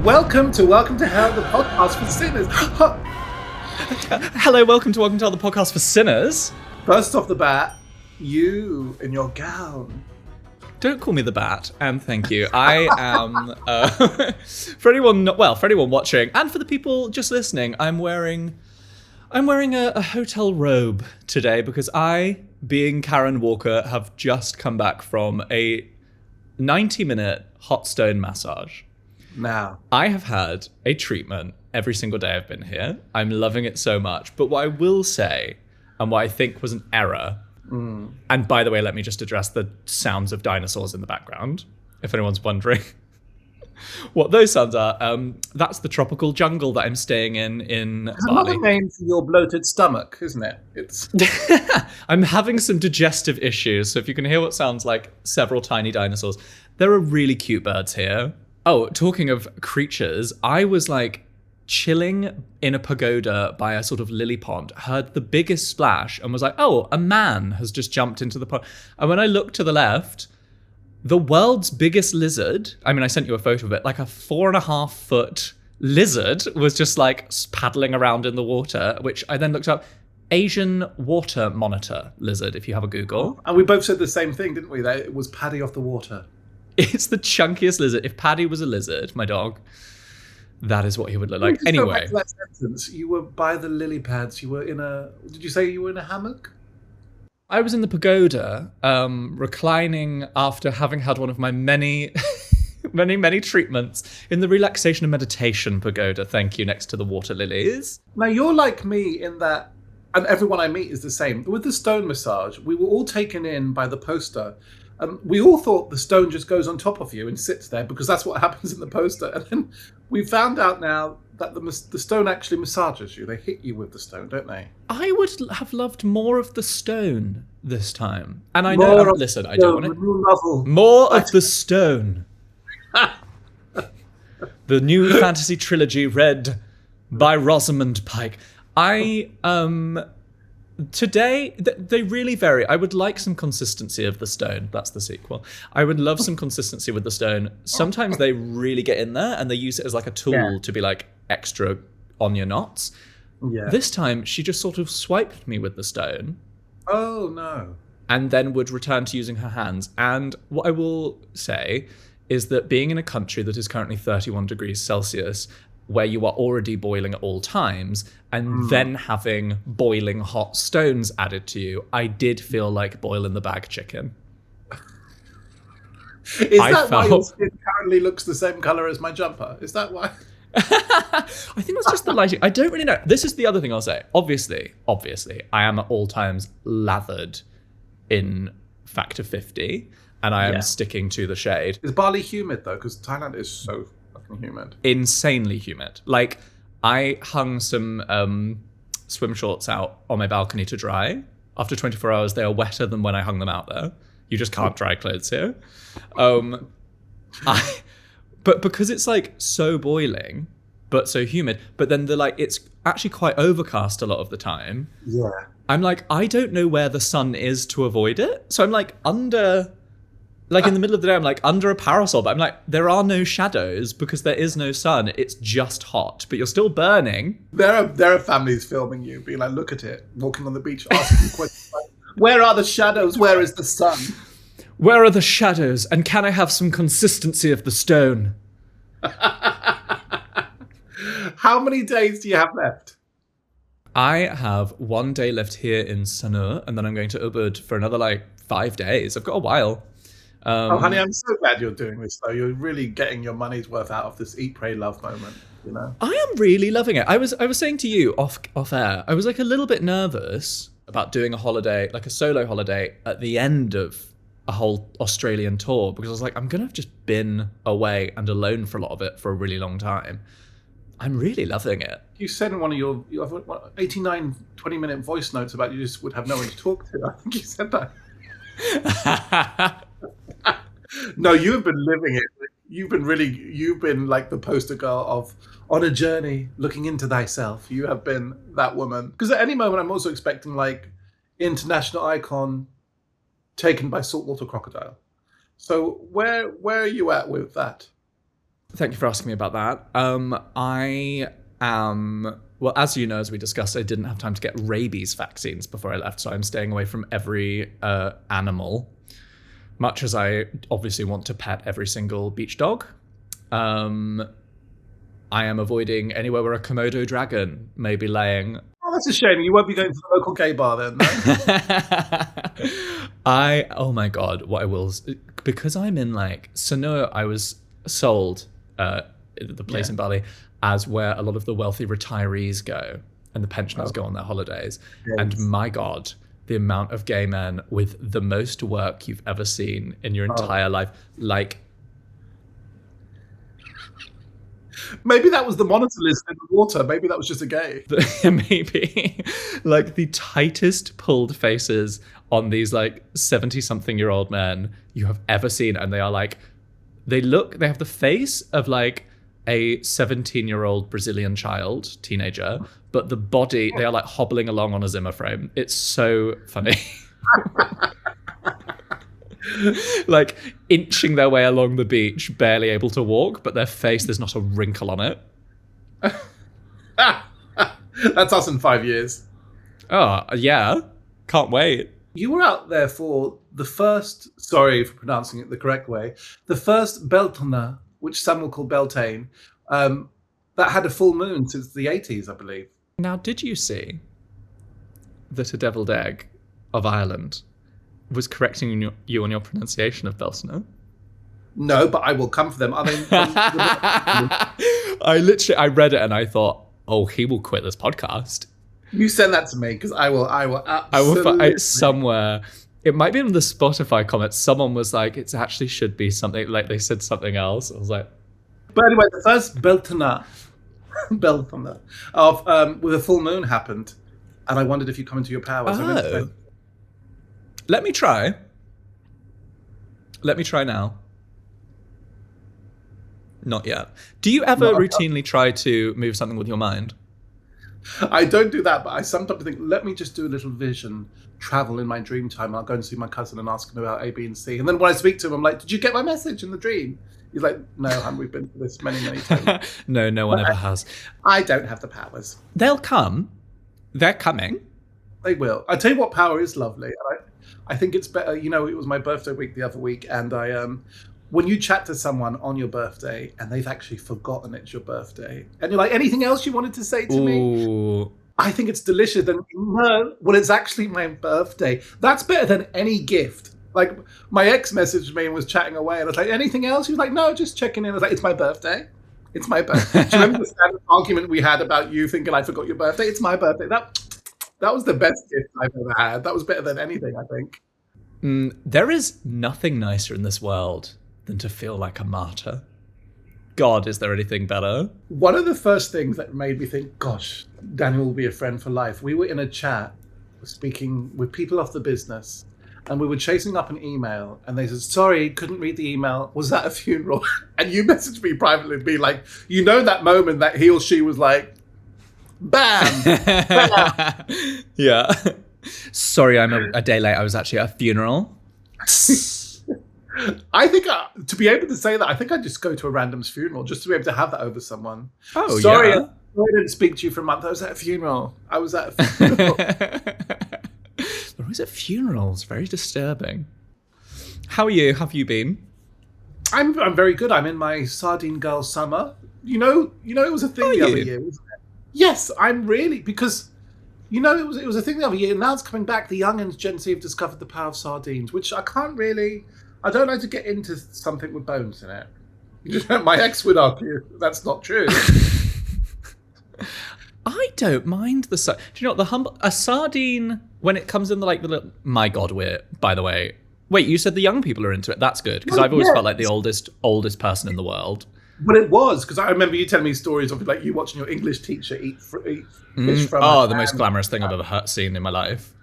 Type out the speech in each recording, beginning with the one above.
Welcome to Hell, the podcast for sinners. Hello, welcome to Hell, the podcast for sinners. First off the bat, you in your gown. Don't call me the Bat, and thank you. I am, for anyone watching, and for the people just listening, I'm wearing a hotel robe today because I, being Karen Walker, have just come back from a 90-minute hot stone massage. Now, I have had a treatment every single day I've been here. I'm loving it so much. But what I will say, and what I think was an error, and by the way, let me just address the sounds of dinosaurs in the background, if anyone's wondering what those sounds are. That's the tropical jungle that I'm staying in it's Bali. another name for your bloated stomach, isn't it? It's I'm having some digestive issues, so if you can hear what sounds like several tiny dinosaurs, there are really cute birds here. Oh, talking of creatures, I was like chilling in a pagoda by a sort of lily pond, heard the biggest splash and was like, oh, a man has just jumped into the pond. And when I looked to the left, the world's biggest lizard, I mean, I sent you a photo of it, like a 4.5 foot lizard was just like paddling around in the water, which I then looked up. Asian water monitor lizard, if you have a Google. And we both said the same thing, didn't we? That it was Paddy off the water. It's the chunkiest lizard. If Paddy was a lizard, my dog, that is what he would look like. Anyway, Anyway, back to that sentence. You were by the lily pads. You were in a. Did you say you were in a hammock? I was in the pagoda, reclining after having had one of my many, many treatments in the relaxation and meditation pagoda. Thank you, next to the water lilies. Now you're like me in that, and everyone I meet is the same. With the stone massage, we were all taken in by the poster. We all thought the stone just goes on top of you and sits there because that's what happens in the poster. And then we found out now that the stone actually massages you. They hit you with the stone, don't they? I would have loved more of the stone this time. And I know, listen, I don't want it. More of the stone. The new fantasy trilogy read by Rosamund Pike. Today, they really vary. I would like some consistency of the stone. That's the sequel. I would love some consistency with the stone. Sometimes they really get in there and they use it as like a tool to be like extra on your knots. Yeah. This time, she just sort of swiped me with the stone. Oh, no. And then would return to using her hands. And what I will say is that being in a country that is currently 31 degrees Celsius, where you are already boiling at all times, and then having boiling hot stones added to you, I did feel like boil in the bag chicken. Why your skin currently looks the same colour as my jumper? Is that why? I think that's just the lighting. I don't really know. This is the other thing I'll say. Obviously, I am at all times lathered in factor 50, and I am sticking to the shade. Is Bali humid, though? Because Thailand is so humid. Insanely humid. Like, I hung some swim shorts out on my balcony to dry. After 24 hours, they are wetter than when I hung them out there. You just can't dry clothes here. But because it's like so boiling, but so humid, but then it's actually quite overcast a lot of the time. Yeah. I'm like, I don't know where the sun is to avoid it. So I'm like in the middle of the day, I'm like under a parasol, but I'm like, there are no shadows because there is no sun. It's just hot, but you're still burning. There are families filming you, being like, look at it, walking on the beach, asking questions like, where are the shadows? Where is the sun? Where are the shadows? And can I have some consistency of the stone? How many days do you have left? I have 1 day left here in Sanur, and then I'm going to Ubud for another 5 days. I've got a while. Honey, I'm so glad you're doing this, though. You're really getting your money's worth out of this eat, pray, love moment, you know? I am really loving it. I was saying to you off air, I was a little bit nervous about doing a holiday, like a solo holiday, at the end of a whole Australian tour, because I was like, I'm going to have just been away and alone for a lot of it for a really long time. I'm really loving it. You said in one of your 89 20-minute voice notes about you just would have no one to talk to. I think you said that. No, you have been living it. You've been like the poster girl of on a journey looking into thyself. You have been that woman. Because at any moment, I'm also expecting international icon taken by saltwater crocodile. So where are you at with that? Thank you for asking me about that. I am, well, as you know, as we discussed, I didn't have time to get rabies vaccines before I left, so I'm staying away from every animal, much as I obviously want to pet every single beach dog. I am avoiding anywhere where a Komodo dragon may be laying. Oh, that's a shame. You won't be going to the local gay bar then, no? Oh my God, what I will, because I'm in Sanur, I was sold the place in Bali as where a lot of the wealthy retirees go and the pensioners go on their holidays. Yes. And my God, the amount of gay men with the most work you've ever seen in your entire life, maybe that was the monitor list in the water. Maybe that was just a gay. Maybe. The tightest pulled faces on these 70-something-year-old men you have ever seen. And they are they have the face of a 17-year-old Brazilian child, teenager, but the body, they are hobbling along on a Zimmer frame. It's so funny. Inching their way along the beach, barely able to walk, but their face, there's not a wrinkle on it. That's us in 5 years. Oh, yeah. Can't wait. You were out there for the first, sorry for pronouncing it the correct way, the first Beltane, which some will call Beltane, that had a full moon since the 80s, I believe. Now, did you see that a deviled egg of Ireland was correcting you on your pronunciation of Beltane? No, but I will come for them. Are they? I read it and I thought, oh, he will quit this podcast. You send that to me because I will absolutely. I will find it somewhere. It might be in the Spotify comments. Someone was like, it actually should be something, they said something else. I was like. But anyway, the first Beltane of with a full moon happened. And I wondered if you come into your powers. Oh. Let me try. Let me try now. Not yet. Do you ever routinely try to move something with your mind? I don't do that, but I sometimes think, let me just do a little vision travel in my dream time. I'll go and see my cousin and ask him about A, B, and C. And then when I speak to him, I'm like, did you get my message in the dream? He's like, no, haven't we been through this many, many times? No one ever has. I don't have the powers. They'll come. They're coming. They will. I tell you what power is lovely. I think it's better. You know, it was my birthday week the other week, and when you chat to someone on your birthday and they've actually forgotten it's your birthday, and you're like, anything else you wanted to say to me? I think it's delicious. And no, well, it's actually my birthday. That's better than any gift. My ex messaged me and was chatting away, and I was like, anything else? He was like, no, just checking in. I was like, it's my birthday. It's my birthday. Do you remember the standard argument we had about you thinking I forgot your birthday? It's my birthday. That was the best gift I've ever had. That was better than anything, I think. There is nothing nicer in this world than to feel like a martyr. God, is there anything better? One of the first things that made me think, gosh, Daniel will be a friend for life. We were in a chat speaking with people off the business, and we were chasing up an email, and they said, sorry, couldn't read the email. Was that a funeral? And you messaged me privately and be like, you know that moment that he or she was like, bam! Bam! Yeah. Sorry, I'm a day late. I was actually at a funeral. I think to be able to say that, I think I'd just go to a random's funeral just to be able to have that over someone. Oh, sorry, yeah. I didn't speak to you for a month. I was at a funeral. They're always at funerals. Very disturbing. How are you? Have you been? I'm very good. I'm in my Sardine girl summer. You know, it was a thing the other year, wasn't it? Yes, I'm really, because it was a thing the other year, and now it's coming back. The youngins, Gen Z, have discovered the power of sardines, which I don't like to get into something with bones in it. My ex would argue that's not true. I don't mind the. Do you know what a sardine when it comes in the little? My God, by the way. Wait, you said the young people are into it. That's good, because I've always felt like the oldest person in the world. But it was, because I remember you telling me stories of you watching your English teacher eat fish from. Oh, the most glamorous thing I've ever seen in my life.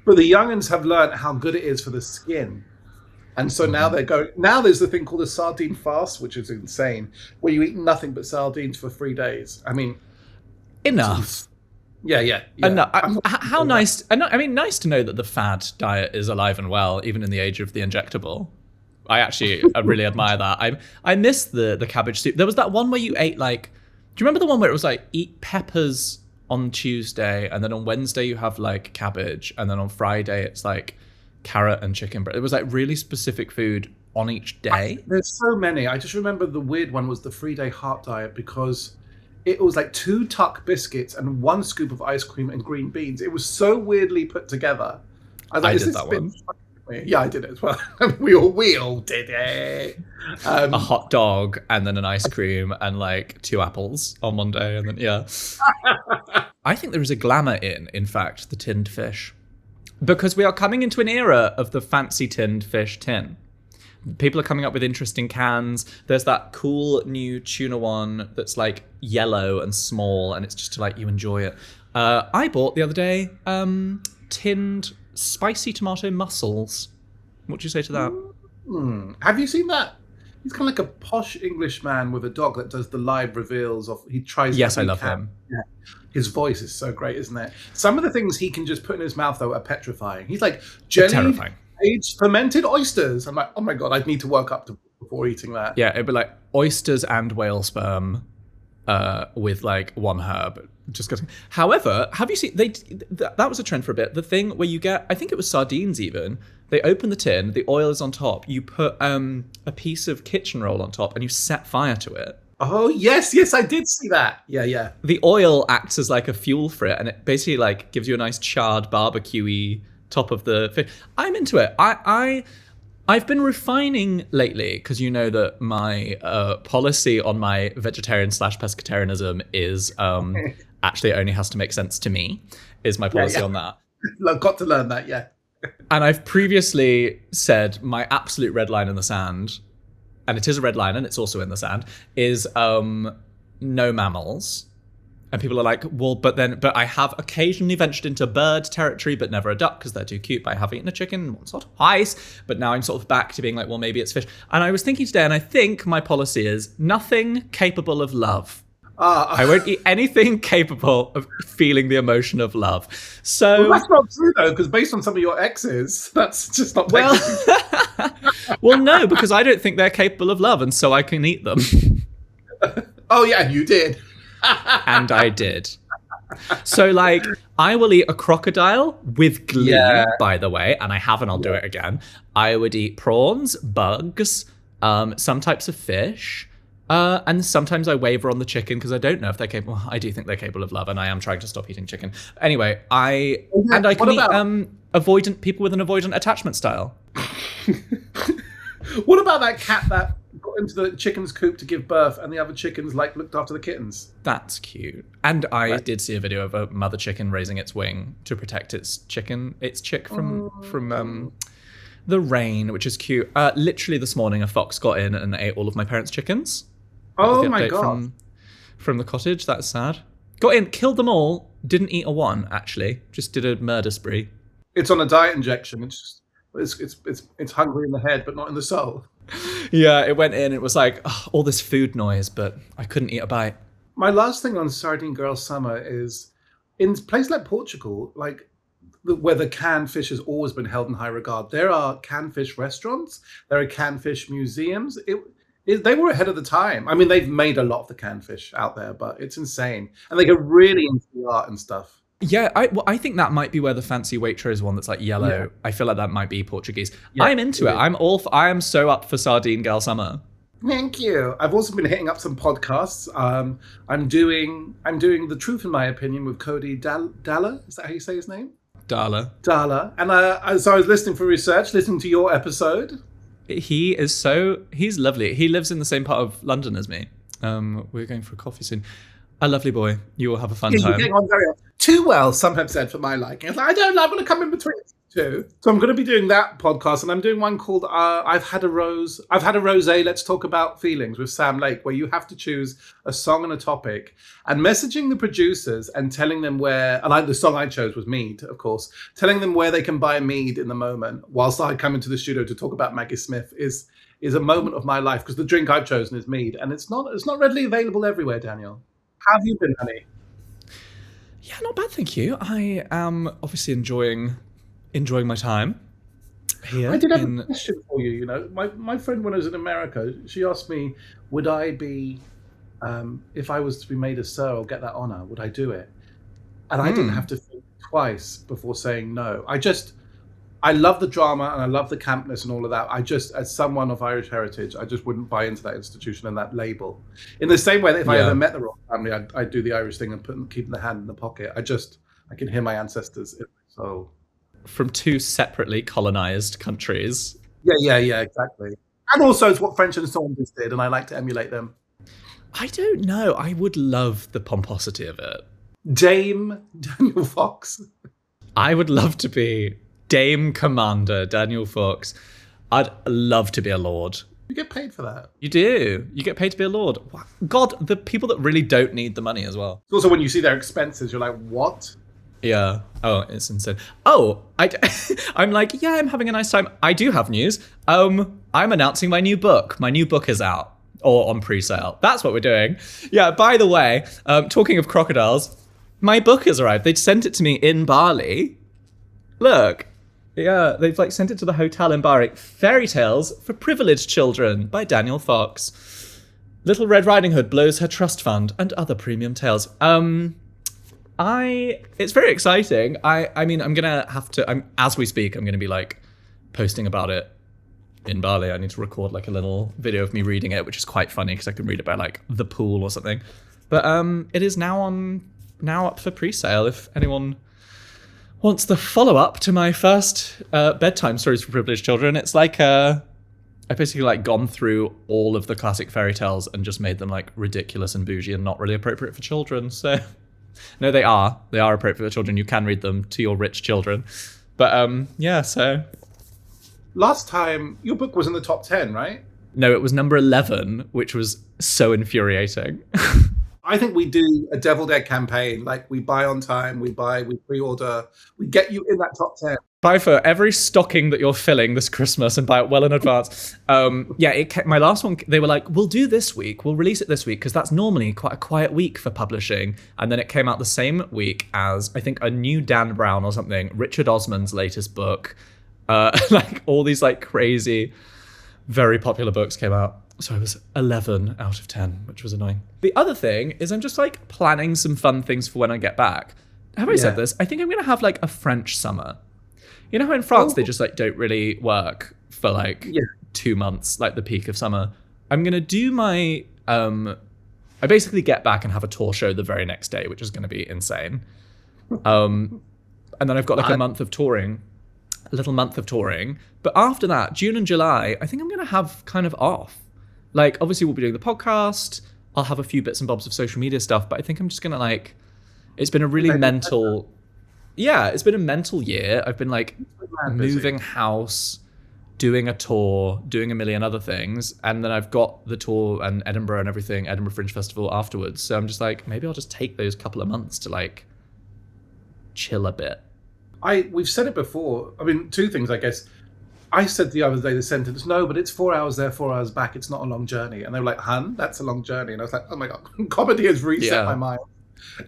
But the youngins have learned how good it is for the skin. And so now there's the thing called a sardine fast, which is insane, where you eat nothing but sardines for 3 days. I mean, enough. Yeah. Enough. How nice. I mean, nice to know that the fad diet is alive and well, even in the age of the injectable. I really admire that. I miss the cabbage soup. There was that one where you ate like, do you remember the one where it was like eat peppers on Tuesday and then on Wednesday you have like cabbage and then on Friday it's like carrot and chicken breast. It was like really specific food on each day. There's so many. I just remember the weird one was the 3-day heart diet because it was like 2 tuck biscuits and 1 scoop of ice cream and green beans. It was so weirdly put together. I was like, I is did this that bit one. funny? Yeah, I did it as well. we all did it. A hot dog and then an ice cream and like 2 apples on one day and then yeah. I think there is a glamour in fact, the tinned fish. Because we are coming into an era of the fancy tinned fish tin. People are coming up with interesting cans. There's that cool new tuna one that's like yellow and small, and it's just to like you enjoy it. I bought the other day tinned spicy tomato mussels. What do you say to that? Have you seen that? He's kind of like a posh English man with a dog that does the live reveals of. He tries. Yes, I love him. Yeah. His voice is so great, isn't it? Some of the things he can just put in his mouth though are petrifying. He's like Terrifying. aged fermented oysters. I'm like, oh my god, I'd need to work up to before eating that. Yeah, it'd be like oysters and whale sperm with like 1 herb. Disgusting. However, have you seen that was a trend for a bit. The thing where you get, I think it was sardines even. They open the tin, the oil is on top. You put a piece of kitchen roll on top, and you set fire to it. Oh yes, I did see that. Yeah. The oil acts as like a fuel for it, and it basically like gives you a nice charred barbecue-y top of the fish. I'm into it. I've been refining lately because you know that my policy on my vegetarian/pescatarianism is actually only has to make sense to me. Is my policy on that? I've got to learn that. Yeah. And I've previously said my absolute red line in the sand, and it is a red line and it's also in the sand, is no mammals. And people are like, well, but I have occasionally ventured into bird territory, but never a duck because they're too cute. But I have eaten a chicken once or twice. But now I'm sort of back to being like, well, maybe it's fish. And I was thinking today, and I think my policy is nothing capable of love. I won't eat anything capable of feeling the emotion of love. So that's not true though, because based on some of your exes, that's just not. Well, well, no, because I don't think they're capable of love, and so I can eat them. Oh yeah, you did. And I did. So, like, I will eat a crocodile with glee, by the way, and I have, and I'll do it again. I would eat prawns, bugs, some types of fish, and sometimes I waver on the chicken because I don't know if they're capable. I do think they're capable of love, and I am trying to stop eating chicken. Anyway, I can eat avoidant people with an avoidant attachment style. What about that cat that got into the chicken's coop to give birth, and the other chickens like looked after the kittens? That's cute. And I did see a video of a mother chicken raising its wing to protect its chick from the rain, which is cute. Literally this morning, a fox got in and ate all of my parents' chickens. Oh my god! From the cottage. That's sad. Got in, killed them all. Didn't eat a one actually. Just did a murder spree. It's on a diet injection. It's hungry in the head, but not in the soul. Yeah, it went in. It was like all this food noise, but I couldn't eat a bite. My last thing on Sardine Girl Summer is in places like Portugal, like where the canned fish has always been held in high regard. There are canned fish restaurants. There are canned fish museums. They were ahead of the time. I mean, they've made a lot of the canned fish out there, but it's insane, and they get really into the art and stuff. Yeah, I think that might be where the fancy Waitrose one that's like yellow. Yeah. I feel like that might be Portuguese. Yeah, I'm into it. I am so up for Sardine Girl Summer. Thank you. I've also been hitting up some podcasts. I'm doing The Truth in My Opinion with Cody Dalla. Is that how you say his name? Dalla. And so I was listening for research, listening to your episode. He's lovely. He lives in the same part of London as me. We're going for a coffee soon. A lovely boy. You will have a fun time. You're getting on very too well, some have said, for my liking. It's like, I want to come in between two. So I'm going to be doing that podcast, and I'm doing one called I've Had a Rosé, Let's Talk About Feelings with Sam Lake, where you have to choose a song and a topic, and messaging the producers and telling them where, and the song I chose was Mead, of course, telling them where they can buy Mead in the moment, whilst I come into the studio to talk about Maggie Smith is a moment of my life, because the drink I've chosen is Mead, and it's not readily available everywhere, Daniel. How have you been, honey? Yeah, not bad, thank you. I am obviously enjoying my time. here I did have a in. question for you. You know, my friend when I was in America, she asked me, would I be, if I was to be made a sir or get that honor, would I do it? And I didn't have to think twice before saying no. I love the drama and I love the campness and all of that. I just, as someone of Irish heritage, I just wouldn't buy into that institution and that label. In the same way that if I ever met the royal family, I'd do the Irish thing and keep the hand in the pocket. I can hear my ancestors in my soul. From two separately colonized countries. Yeah, exactly. And also it's what French and Saunders did, and I like to emulate them. I don't know. I would love the pomposity of it. Dame Daniel Fox. I would love to be Dame Commander Daniel Fox. I'd love to be a lord. You get paid for that. You do. You get paid to be a lord. God, the people that really don't need the money as well. Also, when you see their expenses, you're like, what? Yeah. Oh, it's insane. Oh, I'm like, yeah, I'm having a nice time. I do have news. I'm announcing my new book. My new book is out or on pre-sale. That's what we're doing. Yeah, by the way, talking of crocodiles, my book has arrived. They sent it to me in Bali. Look. Yeah, they've like sent it to the hotel in Bali. Fairy Tales for Privileged Children by Daniel Fox. Little Red Riding Hood blows her trust fund and other premium tales. It's very exciting. I mean, I'm gonna have to. As we speak, I'm gonna be like posting about it in Bali. I need to record like a little video of me reading it, which is quite funny because I can read it by like the pool or something. But it is now up for pre-sale. If anyone wants the follow-up to my first bedtime stories for privileged children, it's like I basically like gone through all of the classic fairy tales and just made them like ridiculous and bougie and not really appropriate for children. So. No, they are appropriate for children. You can read them to your rich children. But yeah, so. Last time, your book was in the top 10, right? No, it was number 11, which was so infuriating. I think we do a Deviled Egg campaign. Like, we buy on time, we pre-order, we get you in that top 10. Buy for every stocking that you're filling this Christmas and buy it well in advance. My last one, they were like, we'll do this week. We'll release it this week because that's normally quite a quiet week for publishing. And then it came out the same week as, I think, a new Dan Brown or something, Richard Osman's latest book. Like all these like crazy, very popular books came out. So I was 11 out of 10, which was annoying. The other thing is I'm just like planning some fun things for when I get back. Have I said this? I think I'm going to have like a French summer. You know how in France they just like don't really work for like 2 months, like the peak of summer. I'm going to do my, I basically get back and have a tour show the very next day, which is going to be insane. And then I've got like a little month of touring. But after that, June and July, I think I'm going to have kind of off. Like, obviously we'll be doing the podcast. I'll have a few bits and bobs of social media stuff, but I think I'm just going to like, it's been a really mental... Yeah, it's been a mental year. I've been like moving house, doing a tour, doing a million other things. And then I've got the tour and Edinburgh and everything, Edinburgh Fringe Festival afterwards. So I'm just like, maybe I'll just take those couple of months to like chill a bit. We've said it before. I mean, two things, I guess. I said the other day the sentence, no, but it's 4 hours there, 4 hours back. It's not a long journey. And they were like, hun, that's a long journey. And I was like, oh my God, comedy has reset my mind.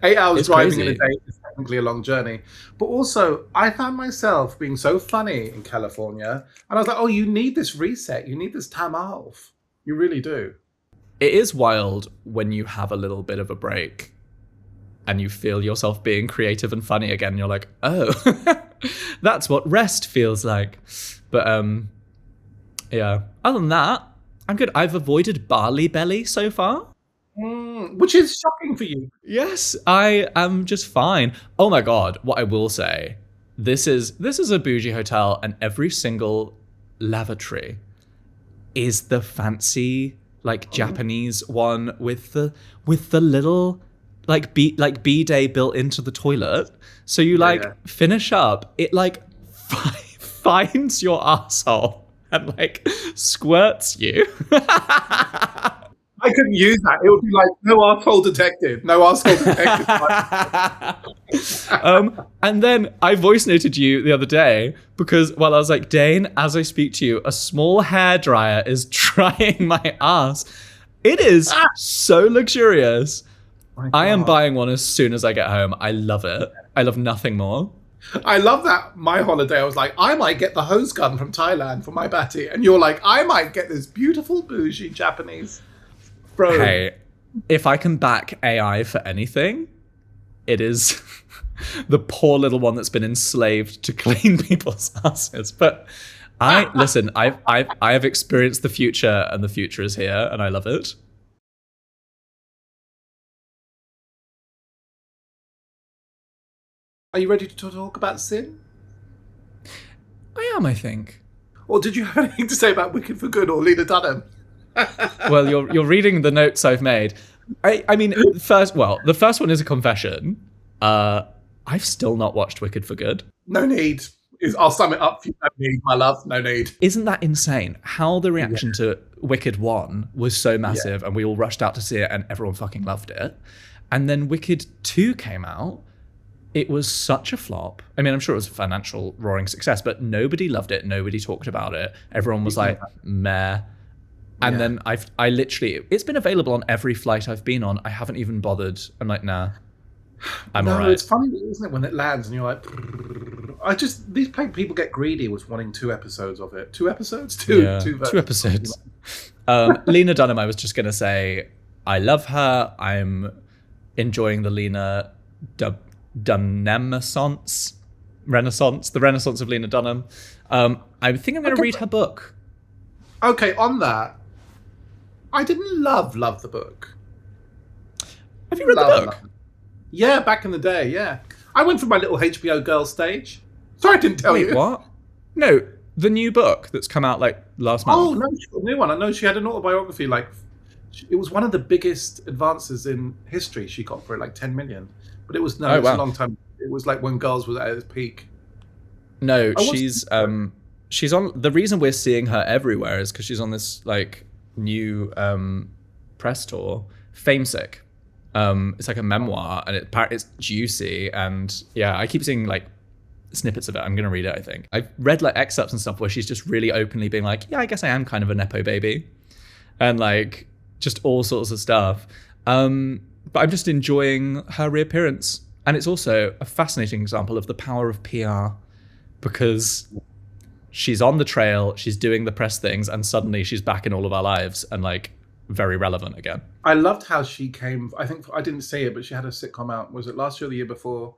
8 hours it's driving crazy. In a day is technically a long journey. But also, I found myself being so funny in California. And I was like, oh, you need this reset. You need this time off. You really do. It is wild when you have a little bit of a break and you feel yourself being creative and funny again. You're like, oh, that's what rest feels like. But yeah, other than that, I'm good. I've avoided Bali belly so far. Which is shocking for you. Yes, I am just fine. Oh my God, what I will say, this is a bougie hotel and every single lavatory is the fancy like Japanese one with the little like bidet built into the toilet. So you finish up, it like finds your asshole and like squirts you. I couldn't use that. It would be like, no arsehole detected. No arsehole detected. And then I voice noted you the other day because I was like, Dane, as I speak to you, a small hairdryer is drying my ass. It is so luxurious. I am buying one as soon as I get home. I love it. I love nothing more. I love that. My holiday, I was like, I might get the hose gun from Thailand for my batty, and you're like, I might get this beautiful bougie Japanese throne. Hey, if I can back AI for anything, it is the poor little one that's been enslaved to clean people's asses. But listen, I have experienced the future, and the future is here, and I love it. Are you ready to talk about sin? I am, I think. Or did you have anything to say about Wicked for Good or Lena Dunham? Well, you're reading the notes I've made. I mean, the first one is a confession. I've still not watched Wicked for Good. No need. I'll sum it up for you. No need, my love. No need. Isn't that insane? How the reaction to Wicked 1 was so massive, and we all rushed out to see it, and everyone fucking loved it. And then Wicked 2 came out. It was such a flop. I mean, I'm sure it was a financial roaring success, but nobody loved it. Nobody talked about it. Everyone was like, meh. And then I literally, it's been available on every flight I've been on. I haven't even bothered. I'm like, nah, I'm all right. It's funny, isn't it, when it lands and you're like, these people get greedy with wanting 2 episodes of it. 2 episodes? Two episodes. Lena Dunham, I was just going to say, I love her. I'm enjoying the Lena Dunham-essence, the renaissance of Lena Dunham. I think I'm going to read her book. Okay, on that, I didn't love the book. Have you read the book? Yeah, back in the day, yeah. I went for my little HBO girl stage. Sorry I didn't tell you. Wait, what? No, the new book that's come out like last month. Oh, no, a new one. I know she had an autobiography, like, it was one of the biggest advances in history she got for it, like 10 million. But it was, a long time. It was like when girls was at its peak. No, she's on, the reason we're seeing her everywhere is because she's on this like new press tour, Famesick. It's like a memoir, and it's juicy, and yeah, I keep seeing like snippets of it. I'm gonna read it. I think I've read like excerpts and stuff where she's just really openly being like, yeah, I guess I am kind of a nepo baby, and like just all sorts of stuff. But I'm just enjoying her reappearance, and it's also a fascinating example of the power of PR, because she's on the trail, she's doing the press things, and suddenly she's back in all of our lives and like very relevant again. I loved how she came. I think I didn't see it, but she had a sitcom out. Was it last year or the year before?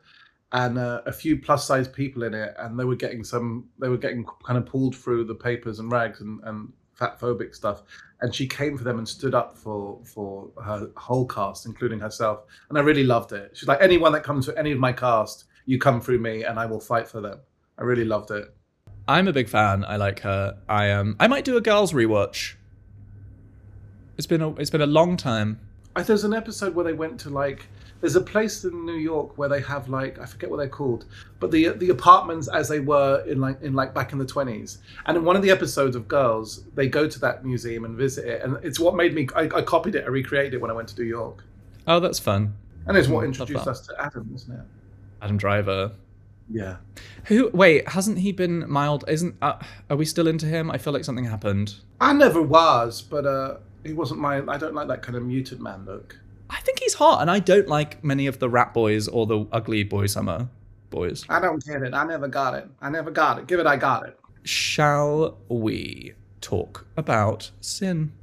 And a few plus size people in it, and they were getting kind of pulled through the papers and rags and fat phobic stuff. And she came for them and stood up for her whole cast, including herself. And I really loved it. She's like, anyone that comes to any of my cast, you come through me and I will fight for them. I really loved it. I'm a big fan. I like her. I might do a girls rewatch. It's been a long time. There's an episode where they went to like, there's a place in New York where they have like, I forget what they're called, but the apartments as they were in back in the 20s. And in one of the episodes of Girls, they go to that museum and visit it, and it's what made me. I copied it, I recreated it when I went to New York. Oh, that's fun. And it's what introduced us to Adam, isn't it? Adam Driver. Yeah. Wait, hasn't he been mild? Are we still into him? I feel like something happened. I never was, but he wasn't I don't like that kind of muted man look. I think he's hot, and I don't like many of the rap boys or the ugly boy summer boys. I don't get it. I never got it. Give it, I got it. Shall we talk about sin?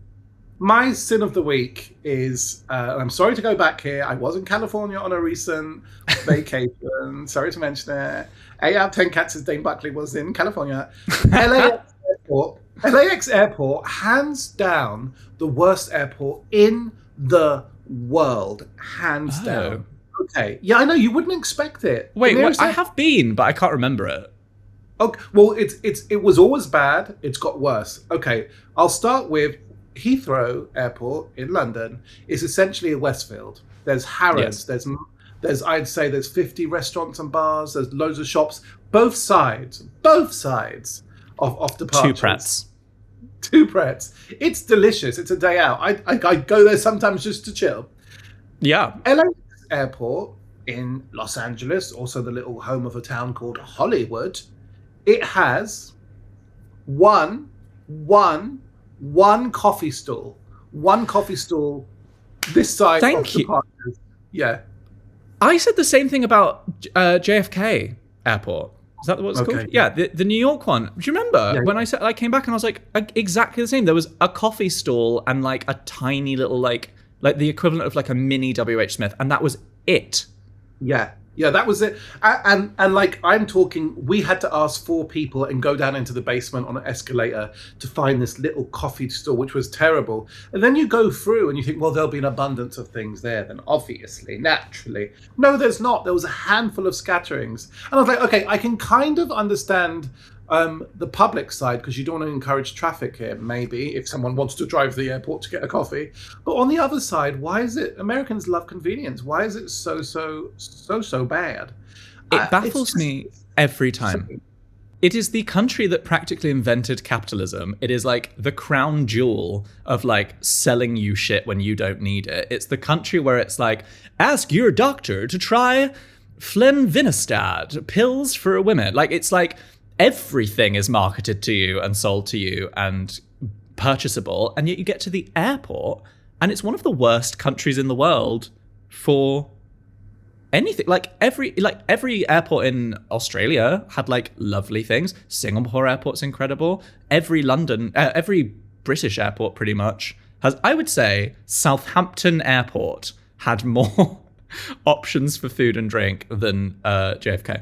My sin of the week is, I'm sorry to go back here. I was in California on a recent vacation. Sorry to mention it. 8 out of 10 cats, as Dane Buckley was in California. LAX airport, hands down, the worst airport in the world, hands down. Okay, yeah, I know you wouldn't expect it. Wait, I have been, but I can't remember it. Okay, well, it was always bad. It's got worse. Okay, I'll start with Heathrow Airport in London. Is essentially a Westfield. There's Harrods. Yes. There's I'd say there's 50 restaurants and bars. There's loads of shops. Both sides of departures. Two Pretts. It's delicious. It's a day out. I go there sometimes just to chill. Yeah. LA Airport in Los Angeles, also the little home of a town called Hollywood. It has one coffee stall. One coffee stall this side Thank of you. departures. Yeah. I said the same thing about JFK. Airport. Is that what it's Okay. called? Yeah, the New York one. Do you remember Yeah. when I came back and I was like exactly the same? There was a coffee stall and like a tiny little like the equivalent of like a mini WH Smith, and that was it. Yeah, yeah, that was it. And like I'm talking, we had to ask 4 people and go down into the basement on an escalator to find this little coffee store, which was terrible. And then you go through and you think, well, there'll be an abundance of things there. Then obviously, naturally, no, there's not. There was a handful of scatterings, and I was like, okay, I can kind of understand the public side, because you don't want to encourage traffic here, maybe, if someone wants to drive to the airport to get a coffee. But on the other side, why is it Americans love convenience? Why is it so bad? It baffles me every time. It is the country that practically invented capitalism. It is like the crown jewel of like selling you shit when you don't need it. It's the country where it's like, ask your doctor to try Flenvinestat, pills for women. Like, it's like everything is marketed to you and sold to you and purchasable, and yet you get to the airport and it's one of the worst countries in the world for anything. Like every airport in Australia had like lovely things. Singapore airport's incredible. Every British airport pretty much has. I would say Southampton airport had more options for food and drink than JFK.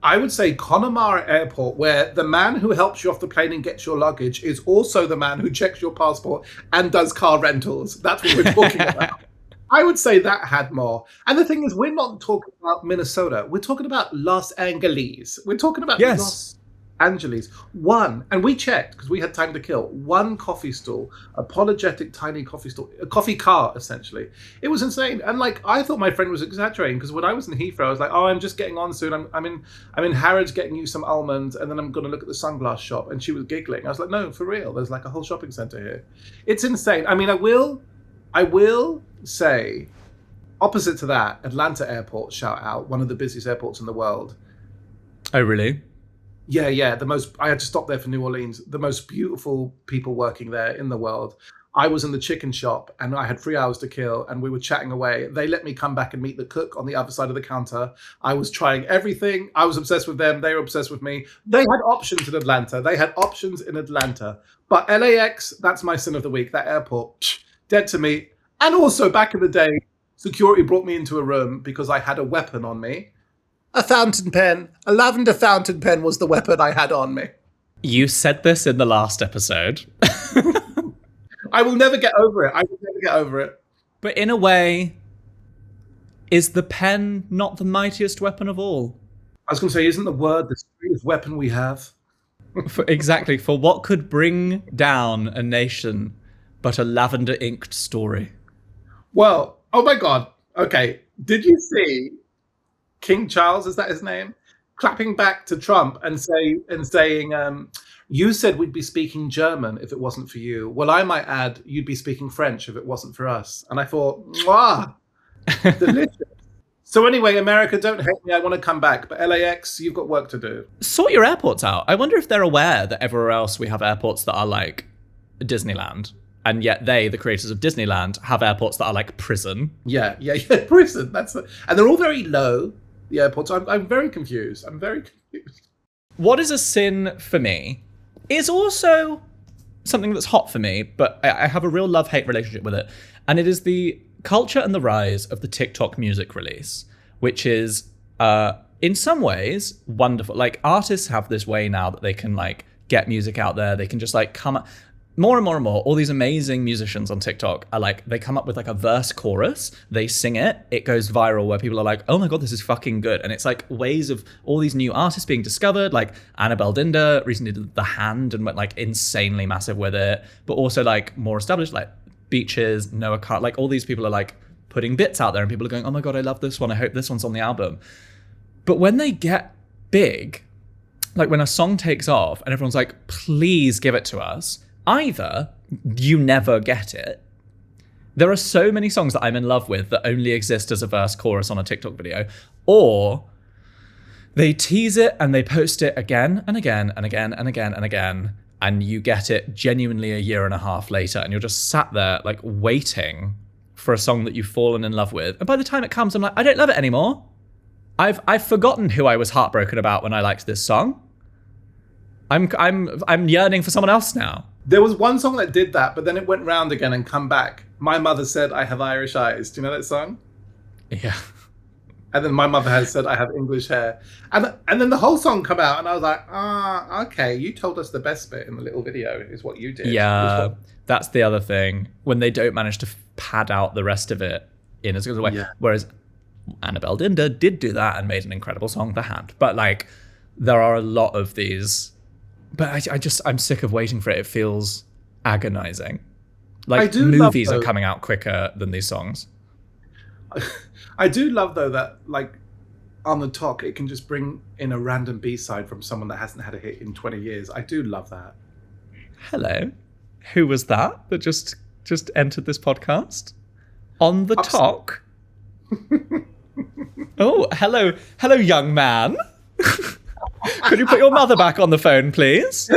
I would say Connemara Airport, where the man who helps you off the plane and gets your luggage is also the man who checks your passport and does car rentals. That's what we're talking about. I would say that had more. And the thing is, we're not talking about Minnesota. We're talking about Los Angeles. We're talking about Los Angeles. One, and we checked because we had time to kill, one coffee stall, apologetic tiny coffee stall, a coffee car, essentially. It was insane. And like, I thought my friend was exaggerating, because when I was in Heathrow, I was like, oh, I'm just getting on soon. I'm in Harrods getting you some almonds, and then I'm going to look at the sunglass shop. And she was giggling. I was like, no, for real. There's like a whole shopping center here. It's insane. I mean, I will say, opposite to that, Atlanta Airport, shout out, one of the busiest airports in the world. Oh, really? Yeah. I had to stop there for New Orleans. The most beautiful people working there in the world. I was in the chicken shop and I had 3 hours to kill, and we were chatting away. They let me come back and meet the cook on the other side of the counter. I was trying everything. I was obsessed with them. They were obsessed with me. They had options in Atlanta. But LAX, that's my sin of the week. That airport, dead to me. And also, back in the day, security brought me into a room because I had a weapon on me. A fountain pen. A lavender fountain pen was the weapon I had on me. You said this in the last episode. I will never get over it. But in a way, is the pen not the mightiest weapon of all? I was going to say, isn't the word the strongest weapon we have? Exactly. For what could bring down a nation but a lavender-inked story? Well, oh my God. Okay. Did you see King Charles, is that his name, clapping back to Trump and saying, you said we'd be speaking German if it wasn't for you. Well, I might add, you'd be speaking French if it wasn't for us. And I thought, mwah, delicious. So anyway, America, don't hate me. I want to come back. But LAX, you've got work to do. Sort your airports out. I wonder if they're aware that everywhere else we have airports that are like Disneyland. And yet they, the creators of Disneyland, have airports that are like prison. Yeah, prison. And they're all very low, the airports. I'm very confused. What is a sin for me is also something that's hot for me, but I have a real love-hate relationship with it. And it is the culture and the rise of the TikTok music release, which is, in some ways, wonderful. Like, artists have this way now that they can, like, get music out there. They can just, like, come up. More and more and more, all these amazing musicians on TikTok are like, they come up with like a verse chorus, they sing it, it goes viral where people are like, oh my God, this is fucking good. And it's like ways of all these new artists being discovered, like Annabelle Dinder recently did The Hand and went like insanely massive with it, but also like more established, like Beaches, Noah Carr, like all these people are like putting bits out there and people are going, oh my God, I love this one, I hope this one's on the album. But when they get big, like when a song takes off and everyone's like, please give it to us, either you never get it. There are so many songs that I'm in love with that only exist as a verse chorus on a TikTok video, or they tease it and they post it again and again and again and again and again, and you get it genuinely a year and a half later, and you're just sat there like waiting for a song that you've fallen in love with. And by the time it comes, I'm like, I don't love it anymore. I've forgotten who I was heartbroken about when I liked this song. I'm yearning for someone else now. There was one song that did that, but then it went round again and come back. My Mother Said I Have Irish Eyes. Do you know that song? Yeah. And then My Mother Has Said I Have English Hair. And then the whole song come out and I was like, okay, you told us the best bit in the little video is what you did. Yeah, that's the other thing. When they don't manage to pad out the rest of it in as good a way. Yeah. Whereas Annabelle Dinder did do that and made an incredible song, The Hand. But like, there are a lot of these. But I'm sick of waiting for it. It feels agonizing. Like, movies are coming out quicker than these songs. I do love, though, that, like, on the talk, it can just bring in a random B-side from someone that hasn't had a hit in 20 years. I do love that. Hello. Who was that just entered this podcast? On the talk? Oh, hello, young man. Could you put your mother back on the phone, please?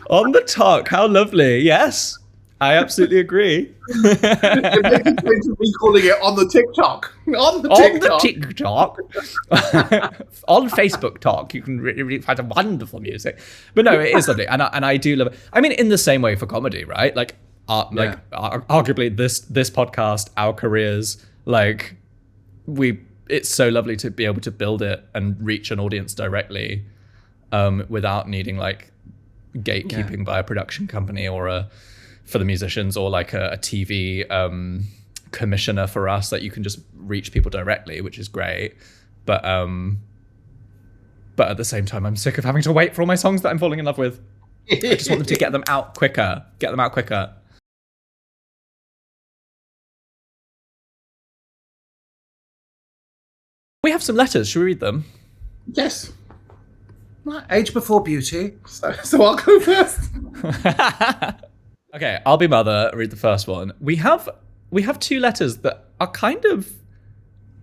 On the talk, how lovely. Yes, I absolutely agree. It's me calling it on the TikTok. On the TikTok. On Facebook Talk, you can really find a wonderful music. But no, it is lovely, and I do love it. I mean, in the same way for comedy, right? Like arguably this podcast, our careers, like it's so lovely to be able to build it and reach an audience directly, without needing like gatekeeping by a production company or for the musicians or like a TV commissioner for us. That you can just reach people directly, which is great. But at the same time, I'm sick of having to wait for all my songs that I'm falling in love with. I just want them to get them out quicker. We have some letters. Should we read them? Yes. Age before beauty. So I'll go first. Okay, I'll be mother. Read the first one. We have two letters that are kind of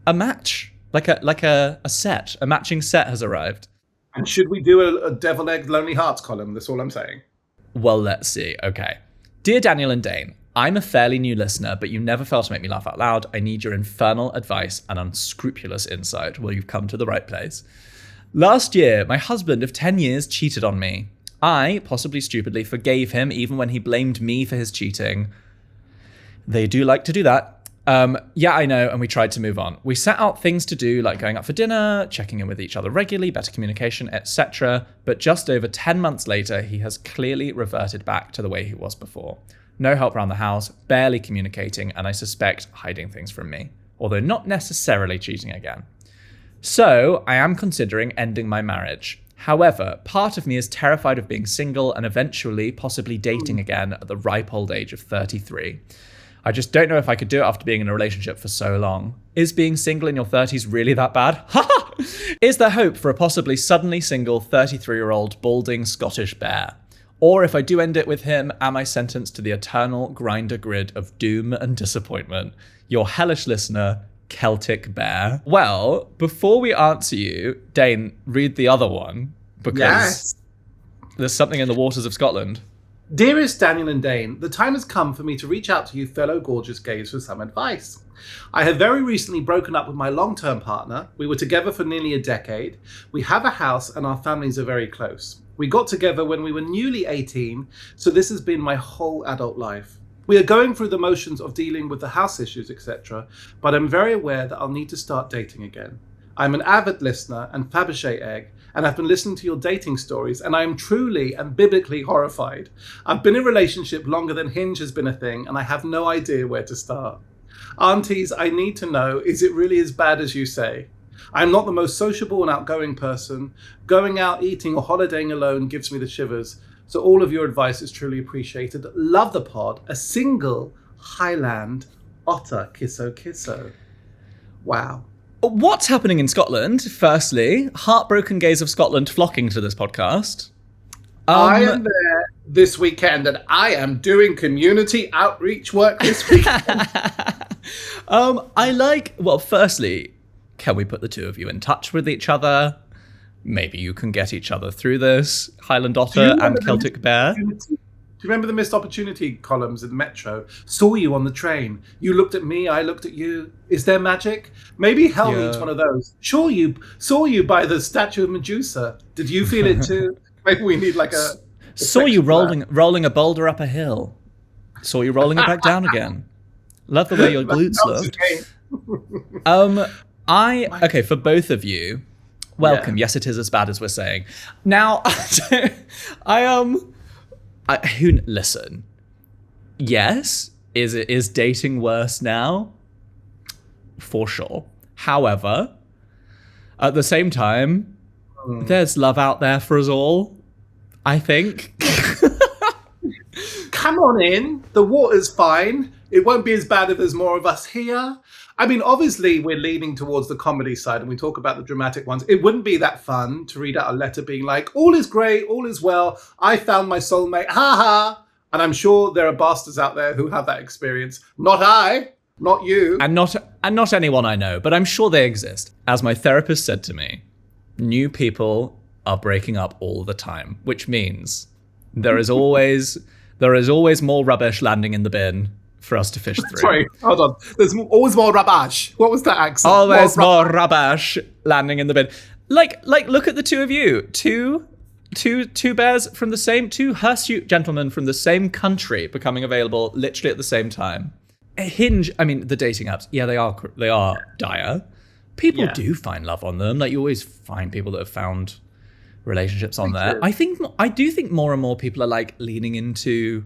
a match, like a set. A matching set has arrived. And should we do a Devil Egg Lonely Hearts column? That's all I'm saying. Well, let's see. Okay. Dear Daniel and Dane, I'm a fairly new listener, but you never fail to make me laugh out loud. I need your infernal advice and unscrupulous insight. Well, you've come to the right place. Last year, my husband of 10 years cheated on me. I, possibly stupidly, forgave him even when he blamed me for his cheating. They do like to do that. Yeah, I know, and we tried to move on. We set out things to do, like going out for dinner, checking in with each other regularly, better communication, etc. But just over 10 months later, he has clearly reverted back to the way he was before. No help around the house, barely communicating, and I suspect hiding things from me, although not necessarily cheating again. So, I am considering ending my marriage. However, part of me is terrified of being single and eventually possibly dating again at the ripe old age of 33. I just don't know if I could do it after being in a relationship for so long. Is being single in your 30s really that bad? Ha! Is there hope for a possibly suddenly single 33-year-old balding Scottish bear? Or if I do end it with him, am I sentenced to the eternal grinder grid of doom and disappointment? Your hellish listener, Celtic Bear. Well, before we answer you, Dane, read the other one, because there's something in the waters of Scotland. Dearest Daniel and Dane, the time has come for me to reach out to you fellow gorgeous gays for some advice. I have very recently broken up with my long-term partner. We were together for nearly a decade. We have a house and our families are very close. We got together when we were newly 18, so this has been my whole adult life. We are going through the motions of dealing with the house issues, etc., but I'm very aware that I'll need to start dating again. I'm an avid listener and Fabergé egg, and I've been listening to your dating stories, and I am truly and biblically horrified. I've been in a relationship longer than Hinge has been a thing, and I have no idea where to start. Aunties, I need to know, is it really as bad as you say? I'm not the most sociable and outgoing person. Going out, eating, or holidaying alone gives me the shivers. So all of your advice is truly appreciated. Love the pod. A single Highland otter kisso kisso. Wow. What's happening in Scotland? Firstly, heartbroken gays of Scotland flocking to this podcast. I am there this weekend and I am doing community outreach work this weekend. Firstly, can we put the two of you in touch with each other? Maybe you can get each other through this. Highland Otter and Celtic Bear. Do you remember the missed opportunity columns in the Metro? Saw you on the train. You looked at me, I looked at you. Is there magic? Maybe hell needs one of those. Sure, you saw you by the statue of Medusa. Did you feel it too? Maybe we need like a Saw you rolling a boulder up a hill. Saw you rolling it back down again. Love the way your glutes looked. Okay, for both of you, welcome. Yeah. Yes, it is as bad as we're saying. Now, listen. Yes, is dating worse now? For sure. However, at the same time, there's love out there for us all, I think. Come on in. The water's fine. It won't be as bad if there's more of us here. I mean, obviously, we're leaning towards the comedy side and we talk about the dramatic ones. It wouldn't be that fun to read out a letter being like, all is great, all is well. I found my soulmate. Ha ha. And I'm sure there are bastards out there who have that experience. Not I. Not you. And not anyone I know, but I'm sure they exist. As my therapist said to me, new people are breaking up all the time, which means there is always more rubbish landing in the bin for us to fish through. Sorry, hold on. There's always more rubbish. What was that accent? Always more rubbish landing in the bin. Like, look at the two of you. Two bears from the same, two hirsute gentlemen from the same country becoming available literally at the same time. Hinge, I mean, the dating apps, yeah, they are dire. People do find love on them. Like, you always find people that have found relationships on there. I do think more and more people are like leaning into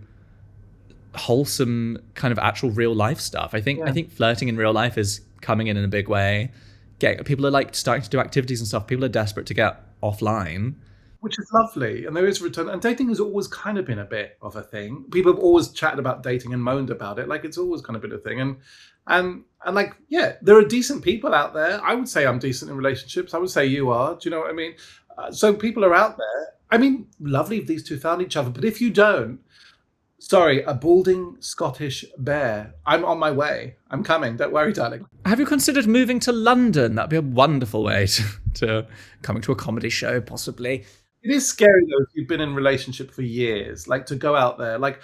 wholesome kind of actual real life stuff. I think flirting in real life is coming in a big way. People are like starting to do activities and stuff. People are desperate to get offline, which is lovely. And there is a return. And dating has always kind of been a bit of a thing. People have always chatted about dating and moaned about it. Like, it's always kind of been a thing. And like, yeah, there are decent people out there. I would say I'm decent in relationships. I would say you are. Do you know what I mean? So people are out there. I mean, lovely if these two found each other. But if you don't, sorry, a balding Scottish bear. I'm on my way. I'm coming. Don't worry, darling. Have you considered moving to London? That'd be a wonderful way to coming to a comedy show, possibly. It is scary, though, if you've been in a relationship for years, like to go out there. Like,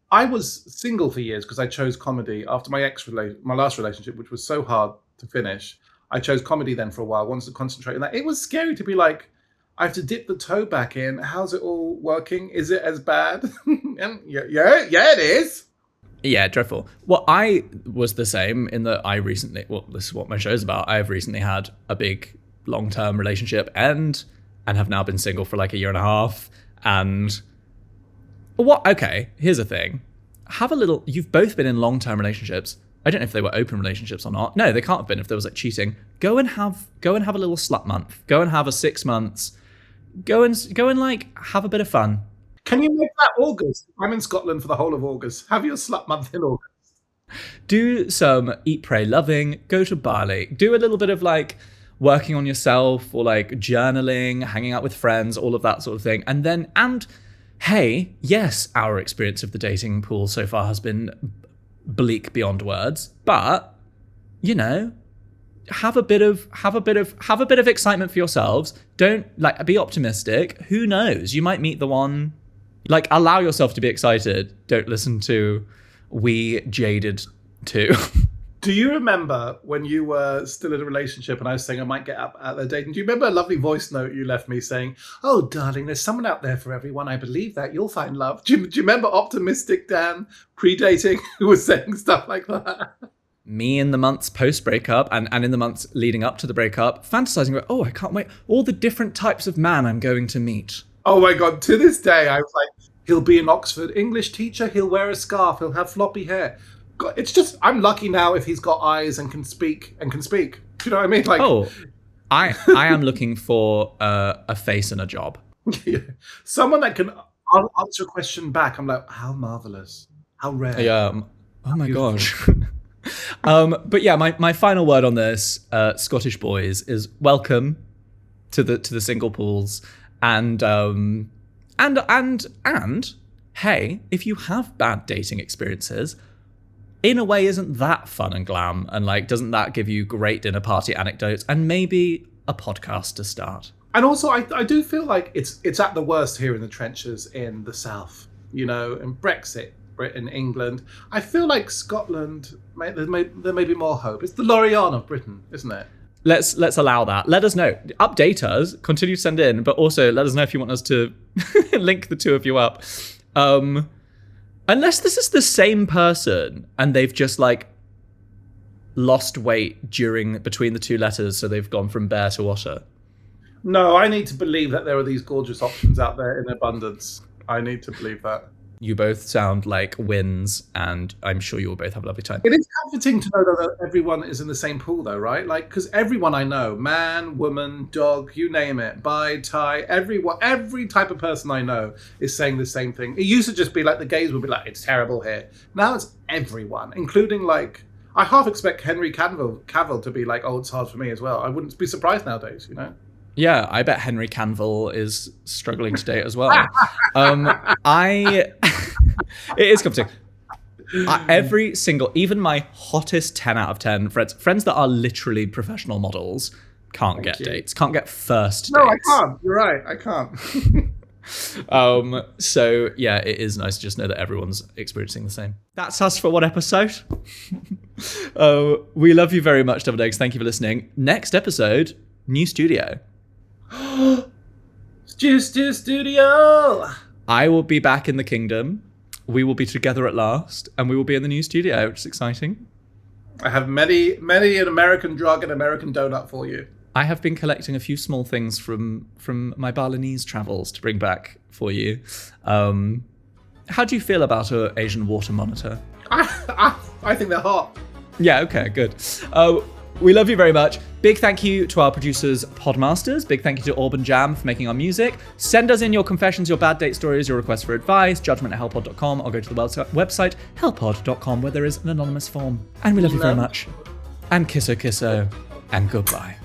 I was single for years because I chose comedy after my last relationship, which was so hard to finish. I chose comedy then for a while, wanted to concentrate on that. It was scary to be like, I have to dip the toe back in. How's it all working? Is it as bad? And yeah, it is. Yeah, dreadful. Well, I was the same in that this is what my show's about. I've recently had a big long-term relationship and have now been single for like a year and a half. And okay, here's the thing. You've both been in long-term relationships. I don't know if they were open relationships or not. No, they can't have been if there was like cheating. Go and have a little slut month. Go and have a 6 months. Go and like have a bit of fun. Can you make that August? I'm in Scotland for the whole of August. Have your slut month in August. Do some eat, pray, loving. Go to Bali. Do a little bit of like working on yourself or like journaling, hanging out with friends, all of that sort of thing. And hey, yes, our experience of the dating pool so far has been bleak beyond words, but you know, have a bit of excitement for yourselves. Don't like be optimistic. Who knows? You might meet the one. Like, allow yourself to be excited. Don't listen to we jaded too. Do you remember when you were still in a relationship and I was saying I might get up out there dating? Do you remember a lovely voice note you left me saying, "Oh, darling, there's someone out there for everyone. I believe that you'll find love." Do you remember optimistic Dan pre-dating who was saying stuff like that? Me in the months post-breakup and in the months leading up to the breakup, fantasizing about, oh, I can't wait, all the different types of man I'm going to meet. Oh my God, to this day, I was like, he'll be an Oxford English teacher, he'll wear a scarf, he'll have floppy hair. God, it's just, I'm lucky now if he's got eyes and can speak. Do you know what I mean? Like, oh, I am looking for a face and a job. Yeah. Someone that can answer a question back. I'm like, how marvelous, how rare. Yeah. Oh my gosh. But yeah, my final word on this, Scottish boys, is welcome to the single pools, and hey, if you have bad dating experiences, in a way, isn't that fun and glam, and like, doesn't that give you great dinner party anecdotes and maybe a podcast to start? And also, I do feel like it's at the worst here in the trenches in the south. and Brexit, Britain, England. I feel like Scotland, there may be more hope. It's the Lorient of Britain, isn't it? Let's allow that. Let us know. Update us. Continue to send in, but also let us know if you want us to link the two of you up. Unless this is the same person and they've just like lost weight between the two letters, so they've gone from bear to otter. No, I need to believe that there are these gorgeous options out there in abundance. I need to believe that. You both sound like wins, and I'm sure you will both have a lovely time. It is comforting to know that everyone is in the same pool, though, right? Like, because everyone I know, man, woman, dog, you name it, bi, Thai, every type of person I know is saying the same thing. It used to just be like the gays would be like, it's terrible here. Now it's everyone, including like, I half expect Henry Cavill to be like, oh, it's hard for me as well. I wouldn't be surprised nowadays, Yeah, I bet Henry Cavill is struggling to date as well. It is comforting. Even my hottest 10 out of 10 friends that are literally professional models can't get dates, can't get first dates. No, I can't. You're right. I can't. So yeah, it is nice to just know that everyone's experiencing the same. That's us for one episode. We love you very much, Double Eggs. Thank you for listening. Next episode, new studio. Studio. I will be back in the kingdom. We will be together at last, and we will be in the new studio, which is exciting. I have many an American drug and American donut for you. I have been collecting a few small things from my Balinese travels to bring back for you. How do you feel about an Asian water monitor? I think they're hot. Yeah, okay, good. We love you very much. Big thank you to our producers, Podmasters. Big thank you to Auburn Jam for making our music. Send us in your confessions, your bad date stories, your requests for advice, judgment@hellpod.com, or go to the website, hellpod.com, where there is an anonymous form. And we love you very much. And kisso, and goodbye.